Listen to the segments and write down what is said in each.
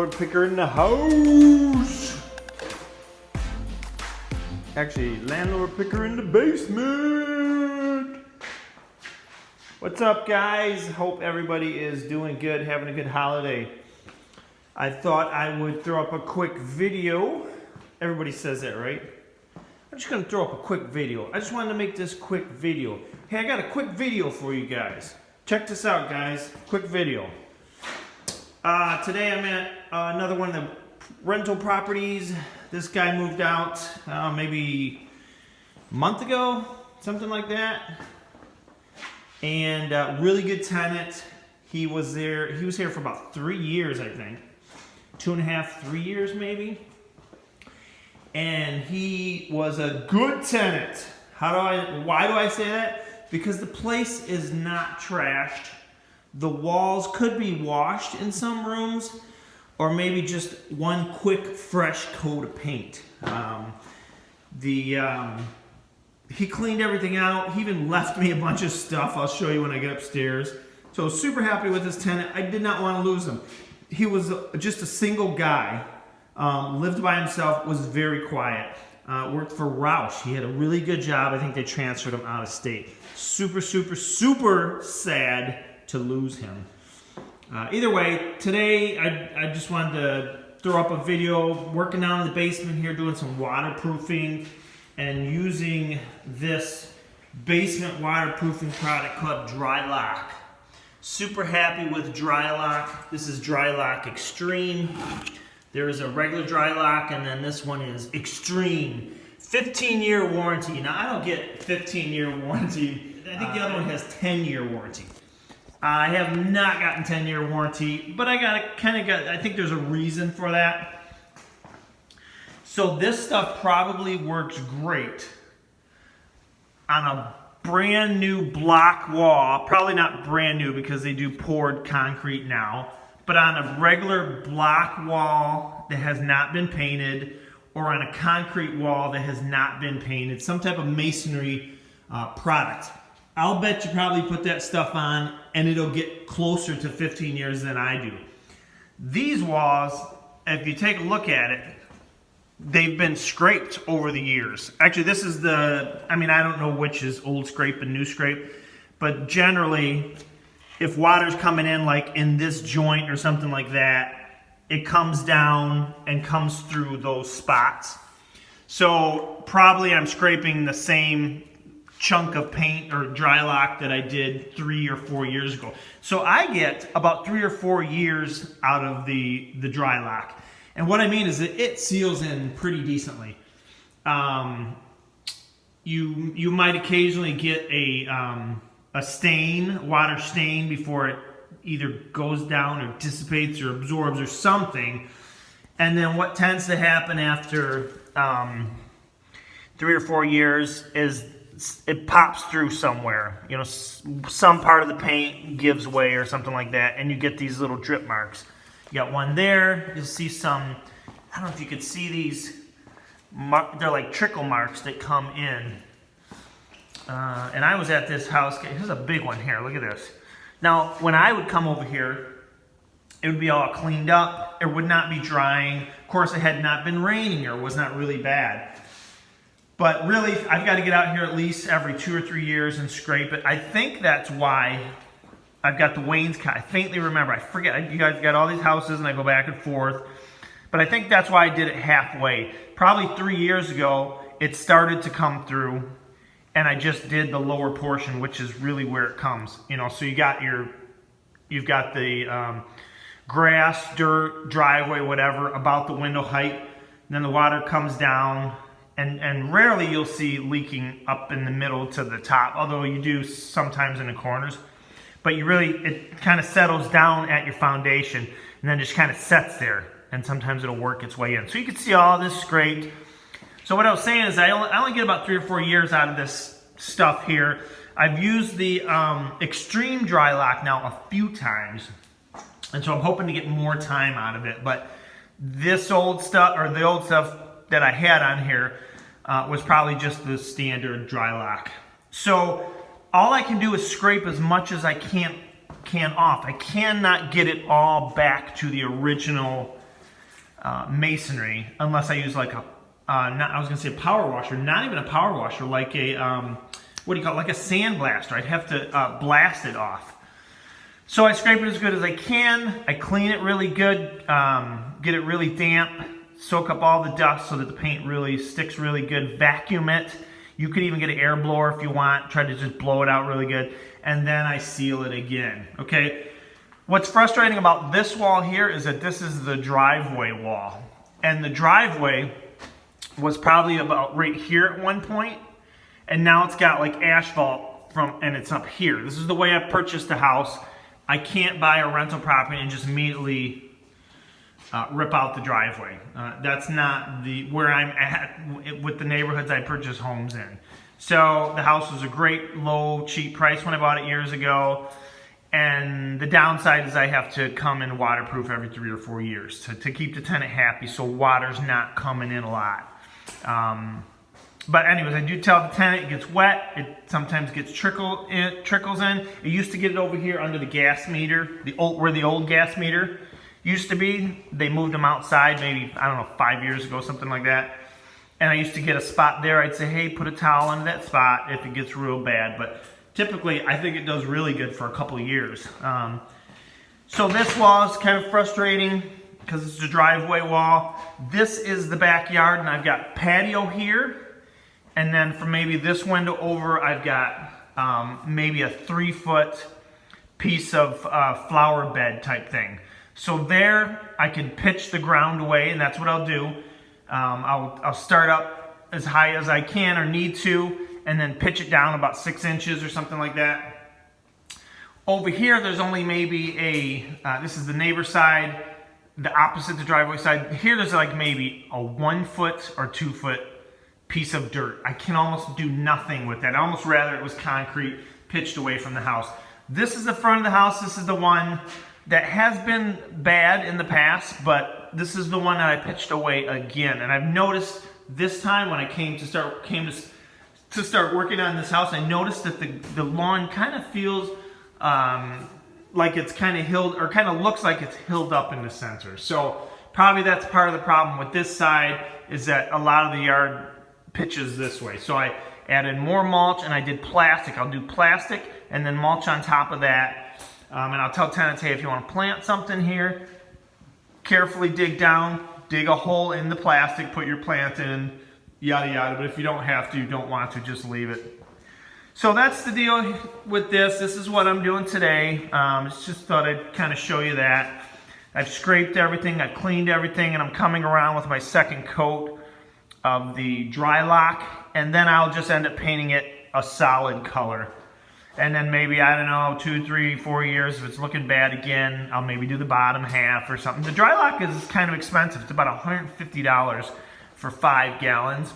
landlord picker in the house. Actually, landlord picker in the basement. What's up, guys? Hope everybody is doing good, having a good holiday. I thought I would throw up a quick video. Everybody says that, right? I'm just gonna throw up a quick video. I just wanted to make this quick video. Hey, I got a quick video for you guys. Check this out, guys. Quick video. Today I'm at another one of the rental properties. This guy moved out maybe a month ago, something like that. And really good tenant. He was here for about 3 years, I think. 2.5, 3 years maybe. And he was a good tenant. Why do I say that? Because the place is not trashed. The walls could be washed in some rooms, or maybe just one quick fresh coat of paint. He cleaned everything out. He even left me a bunch of stuff. I'll show you when I get upstairs. So super happy with this tenant. I did not want to lose him. He was just a single guy. Lived by himself, was very quiet. Worked for Roush. He had a really good job. I think they transferred him out of state. Super, super, super sad to lose him. Either way, today I just wanted to throw up a video working down in the basement here, doing some waterproofing and using this basement waterproofing product called Drylok. Super happy with Drylok. This is Drylok Extreme. There is a regular Drylok, and then this one is Extreme. 15-year warranty. Now, I don't get 15-year warranty. I think the other one has 10-year warranty. I have not gotten 10-year warranty, but I think there's a reason for that. So this stuff probably works great on a brand new block wall. Probably not brand new because they do poured concrete now. But on a regular block wall that has not been painted, or on a concrete wall that has not been painted, some type of masonry product, I'll bet you probably put that stuff on and it'll get closer to 15 years than I do. These walls, if you take a look at it, they've been scraped over the years. Actually, this is I don't know which is old scrape and new scrape, but generally, if water's coming in like in this joint or something like that, it comes down and comes through those spots. So probably I'm scraping the same chunk of paint or Drylok that I did 3 or 4 years ago. So I get about 3 or 4 years out of the Drylok. And what I mean is that it seals in pretty decently. You might occasionally get a water stain before it either goes down or dissipates or absorbs or something. And then what tends to happen after 3 or 4 years is it pops through somewhere. You know, some part of the paint gives way or something like that, and you get these little drip marks. You got one there. You'll see some, I don't know if you could see these, they're like trickle marks that come in. And I was at this house. Here's a big one here. Look at this. Now, when I would come over here, it would be all cleaned up. It would not be drying. Of course, it had not been raining or was not really bad. But really, I've got to get out here at least every 2 or 3 years and scrape it. I think that's why I've got the wainscot. I faintly remember. I forget. You guys got all these houses, and I go back and forth. But I think that's why I did it halfway. Probably 3 years ago, it started to come through. And I just did the lower portion, which is really where it comes. You know, so you've got the grass, dirt, driveway, whatever, about the window height. And then the water comes down, and rarely you'll see leaking up in the middle to the top, although you do sometimes in the corners. But it kind of settles down at your foundation, and then just kind of sets there. And sometimes it'll work its way in. So you can see all this scraped. So what I was saying is I only get about 3 or 4 years out of this stuff here. I've used the Extreme Drylok now a few times, and so I'm hoping to get more time out of it. But this old stuff, or the old stuff that I had on here, was probably just the standard Drylok. So all I can do is scrape as much as I can off. I cannot get it all back to the original masonry, unless I use like a, I was gonna say a power washer, not even a power washer, like a, what do you call it, like a sandblaster. I'd have to blast it off. So I scrape it as good as I can. I clean it really good, get it really damp, soak up all the dust so that the paint really sticks really good, vacuum it. You could even get an air blower if you want, try to just blow it out really good, and then I seal it again, okay? What's frustrating about this wall here is that this is the driveway wall. And the driveway was probably about right here at one point, and now it's got like asphalt and it's up here. This is the way I purchased the house. I can't buy a rental property and just immediately rip out the driveway. That's not where I'm at with the neighborhoods I purchase homes in. So the house was a great, low, cheap price when I bought it years ago. And the downside is I have to come in waterproof every 3 or 4 years to keep the tenant happy, so water's not coming in a lot. But anyways, I do tell the tenant it gets wet. It sometimes gets trickles in. It used to get it over here under the gas meter, where the old gas meter used to be. They moved them outside maybe, I don't know, 5 years ago, something like that. And I used to get a spot there. I'd say, hey, put a towel under that spot if it gets real bad. But typically, I think it does really good for a couple of years. So this wall is kind of frustrating because it's a driveway wall. This is the backyard, and I've got patio here. And then from maybe this window over, I've got maybe a 3-foot piece of flower bed type thing. So there, I can pitch the ground away, and that's what I'll do. I'll start up as high as I can or need to, and then pitch it down about 6 inches or something like that. Over here, there's only maybe this is the neighbor side, the opposite the driveway side. Here, there's like maybe a 1-foot or 2-foot piece of dirt. I can almost do nothing with that. I almost rather it was concrete pitched away from the house. This is the front of the house. This is the one that has been bad in the past, but this is the one that I pitched away again. And I've noticed this time when I came to start working on this house, I noticed that the lawn kind of feels like it's kind of hilled, or kind of looks like it's hilled up in the center. So probably that's part of the problem with this side, is that a lot of the yard pitches this way. So I added more mulch, and I did plastic. I'll do plastic and then mulch on top of that. And I'll tell tenants, hey, if you want to plant something here, carefully dig down, dig a hole in the plastic, put your plant in, yada yada. But if you don't have to, you don't want to, just leave it. So that's the deal with this. This is what I'm doing today. Just thought I'd kind of show you that. I've scraped everything, I've cleaned everything, and I'm coming around with my second coat of the Drylok, and then I'll just end up painting it a solid color. And then maybe, I don't know, 2, 3, 4 years, if it's looking bad again, I'll maybe do the bottom half or something. The Drylok is kind of expensive. It's about $150 for 5 gallons.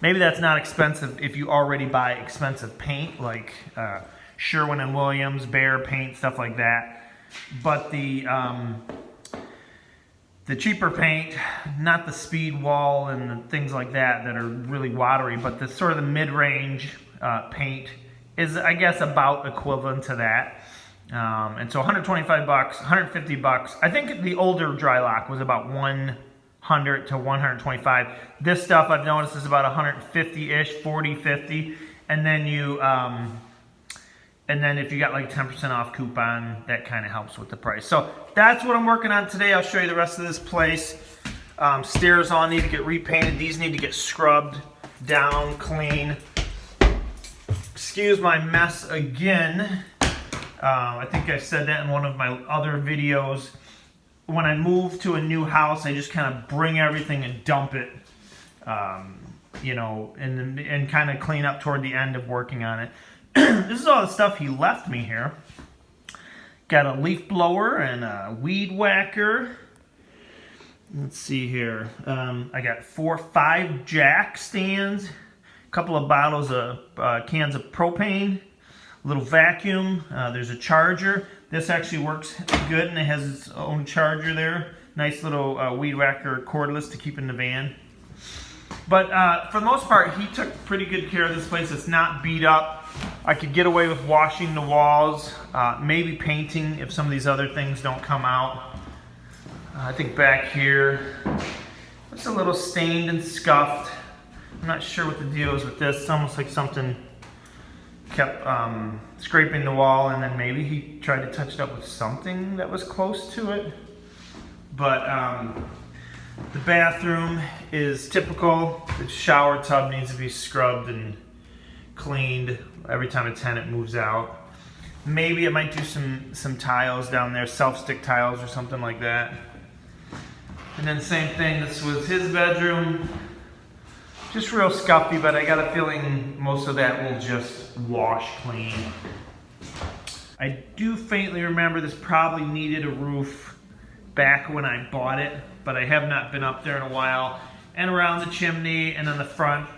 Maybe that's not expensive if you already buy expensive paint, like Sherwin & Williams, Behr paint, stuff like that. But the cheaper paint, not the speed wall and the things like that are really watery, but the sort of the mid-range paint is, I guess, about equivalent to that. And so 125 bucks, 150 bucks. I think the older Drylok was about 100 to 125. This stuff I've noticed is about 150-ish, 40, 50. And then if you got like 10% off coupon, that kind of helps with the price. So that's what I'm working on today. I'll show you the rest of this place. Stairs all need to get repainted. These need to get scrubbed down, clean. Excuse my mess again. I think I said that in one of my other videos. When I move to a new house, I just kind of bring everything and dump it, you know, and kind of clean up toward the end of working on it. This is all the stuff he left me here. Got a leaf blower and a weed whacker. Let's see here. I got 5 jack stands, a couple of bottles of cans of propane, a little vacuum. There's a charger. This actually works good, and it has its own charger there. Nice little weed whacker cordless to keep in the van. But for the most part, he took pretty good care of this place. It's not beat up. I could get away with washing the walls, maybe painting if some of these other things don't come out. I think back here, it's a little stained and scuffed. I'm not sure what the deal is with this. It's almost like something kept scraping the wall, and then maybe he tried to touch it up with something that was close to it. But the bathroom is typical. The shower tub needs to be scrubbed and cleaned every time a tenant moves out. Maybe I might do some tiles down there, self-stick tiles or something like that. And then same thing, this was his bedroom. Just real scuffy, but I got a feeling most of that will just wash clean. I do faintly remember this probably needed a roof back when I bought it, but I have not been up there in a while. And around the chimney and in the front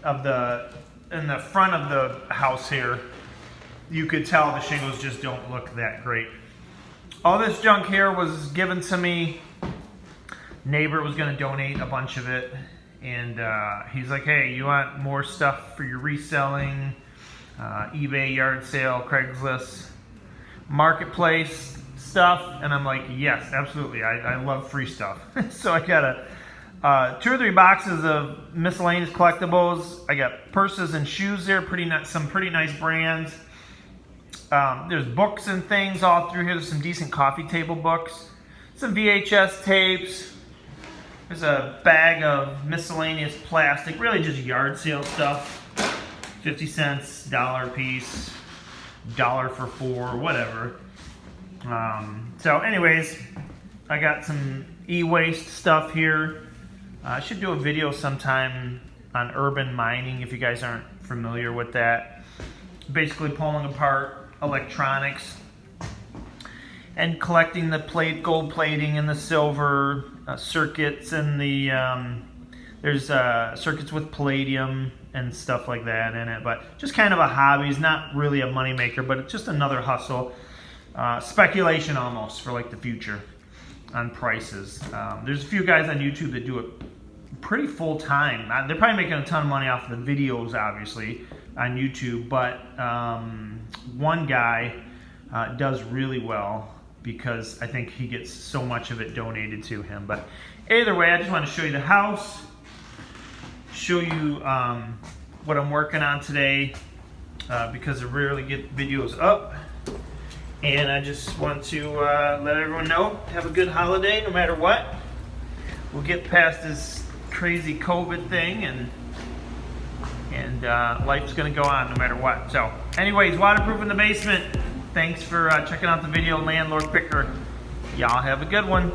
of the house here, you could tell the shingles just don't look that great. All this junk here was given to me. Neighbor was gonna donate a bunch of it, and he's like, hey, you want more stuff for your reselling? eBay, yard sale, Craigslist, marketplace stuff? And I'm like, yes, absolutely, I love free stuff. So I got 2 or 3 boxes of miscellaneous collectibles. I got purses and shoes there, some pretty nice brands. There's books and things all through here. There's some decent coffee table books, some VHS tapes. There's a bag of miscellaneous plastic, really just yard sale stuff. 50 cents, $1 a piece, $1 for 4, whatever. So anyways, I got some e-waste stuff here. I should do a video sometime on urban mining if you guys aren't familiar with that. Basically pulling apart electronics and collecting the gold plating and the silver circuits, and the there's circuits with palladium and stuff like that in it. But just kind of a hobby. It's not really a money maker, but it's just another hustle, speculation almost for like the future on prices. There's a few guys on YouTube that do it pretty full time. They're probably making a ton of money off of the videos, obviously, on YouTube, but one guy does really well because I think he gets so much of it donated to him. But either way, I just want to show you the house, show you what I'm working on today, because I rarely get videos up. And I just want to let everyone know, have a good holiday no matter what. We'll get past this crazy COVID thing, and life's gonna go on no matter what. So anyways, waterproof in the basement. Thanks for checking out the video, Landlord Picker. Y'all have a good one.